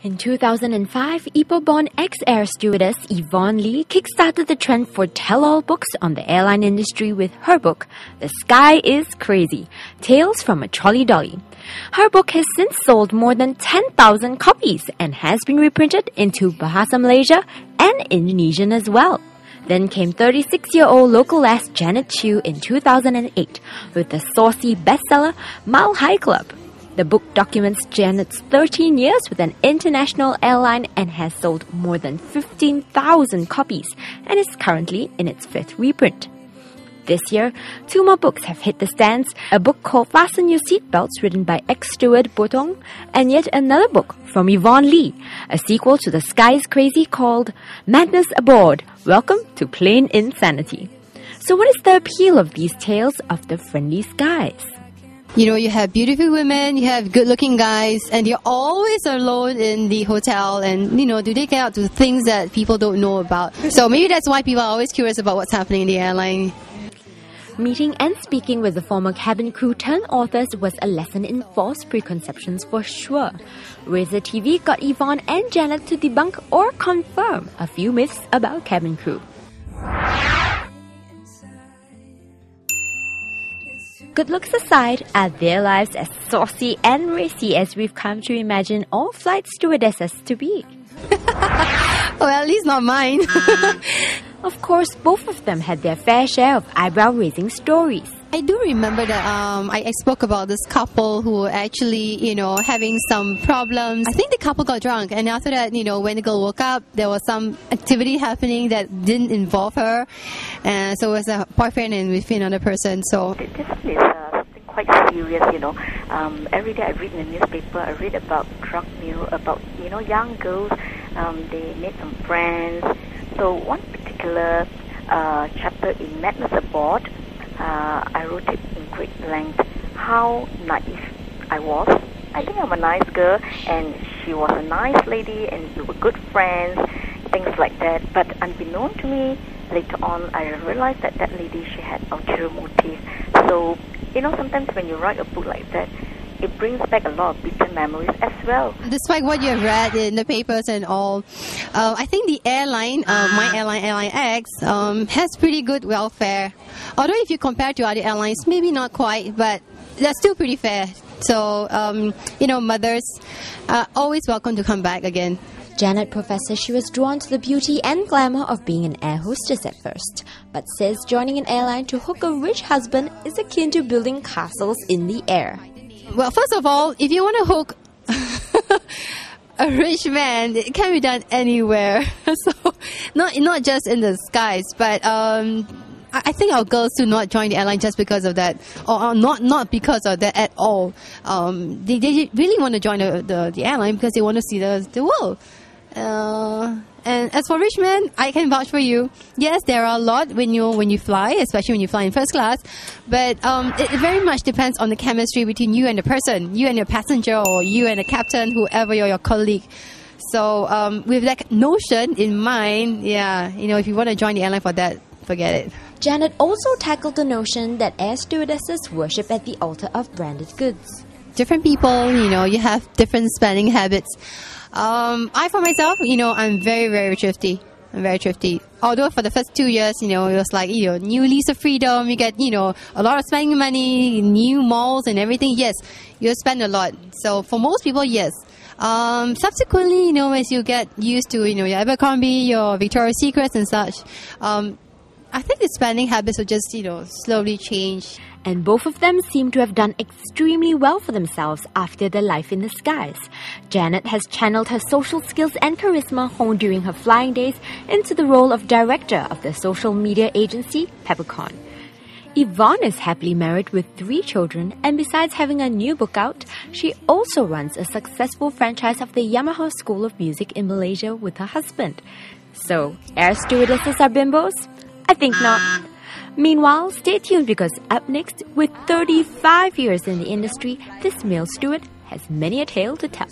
In 2005, Ipoh-born ex-air stewardess Yvonne Lee kickstarted the trend for tell-all books on the airline industry with her book, The Sky is Crazy, Tales from a Trolley Dolly. Her book has since sold more than 10,000 copies and has been reprinted into Bahasa Malaysia and Indonesian as well. Then came 36-year-old local ass Janet Chew in 2008 with the saucy bestseller Mile High Club. The book documents Janet's 13 years with an international airline and has sold more than 15,000 copies and is currently in its 5th reprint. This year, 2 more books have hit the stands, a book called Fasten Your Seatbelts written by ex-steward Botong, and yet another book from Yvonne Lee, a sequel to The Sky is Crazy called Madness Aboard, Welcome to Plane Insanity. So what is the appeal of these tales of the friendly skies? You know, you have beautiful women, you have good-looking guys, and you're always alone in the hotel. And, you know, do they get out to things that people don't know about? So maybe that's why people are always curious about what's happening in the airline. Meeting and speaking with the former cabin crew turned authors was a lesson in false preconceptions for sure. Razor TV got Yvonne and Janet to debunk or confirm a few myths about cabin crew. Good looks aside, are their lives as saucy and racy as we've come to imagine all flight stewardesses to be? Well, at least not mine. Of course, both of them had their fair share of eyebrow-raising stories. I do remember that I spoke about this couple who were actually, you know, having some problems. I think the couple got drunk, and after that, you know, when the girl woke up, there was some activity happening that didn't involve her. So it was a boyfriend and with another person. So this is something quite serious, you know. Every day I read in the newspaper, I read about drug mill, about, you know, young girls, they made some friends. So one particular chapter in Madness Aboard, I wrote it in great length, how naive I was. I think I'm a nice girl and she was a nice lady and we were good friends, things like that. But unbeknown to me, later on I realized that that lady, she had ulterior motive. So, you know, sometimes when you write a book like that, it brings back a lot of bitter memories as well. Despite what you have read in the papers and all, I think the airline, my airline, Airline X, has pretty good welfare. Although if you compare to other airlines, maybe not quite, but they're still pretty fair. So, you know, mothers are always welcome to come back again. Janet professes she was drawn to the beauty and glamour of being an air hostess at first, but says joining an airline to hook a rich husband is akin to building castles in the air. Well, first of all, if you want to hook a rich man, it can be done anywhere. So, not just in the skies, but I think our girls do not join the airline just because of that, or not because of that at all. They really want to join the airline because they want to see the world. And as for rich men, I can vouch for you. Yes, there are a lot when you fly, especially when you fly in first class. But it very much depends on the chemistry between you and the person, you and your passenger, or you and the captain, whoever your colleague. So with that notion in mind, yeah, you know, if you want to join the airline for that, forget it. Janet also tackled the notion that air stewardesses worship at the altar of branded goods. Different people, you know, you have different spending habits. I, for myself, you know, I'm very, very thrifty. I'm very thrifty. Although for the first 2 years, you know, it was like, you know, new lease of freedom. You get, you know, a lot of spending money, new malls and everything. Yes, you spend a lot. So for most people, yes. Subsequently, you know, as you get used to, you know, your Abercrombie, your Victoria's Secrets and such, I think the spending habits will just, you know, slowly change. And both of them seem to have done extremely well for themselves after their life in the skies. Janet has channeled her social skills and charisma honed during her flying days into the role of director of the social media agency Peppercorn. Yvonne is happily married with 3 children, and besides having a new book out, she also runs a successful franchise of the Yamaha School of Music in Malaysia with her husband. So, air stewardesses are bimbos? I think not. Meanwhile, stay tuned because up next, with 35 years in the industry, this male steward has many a tale to tell.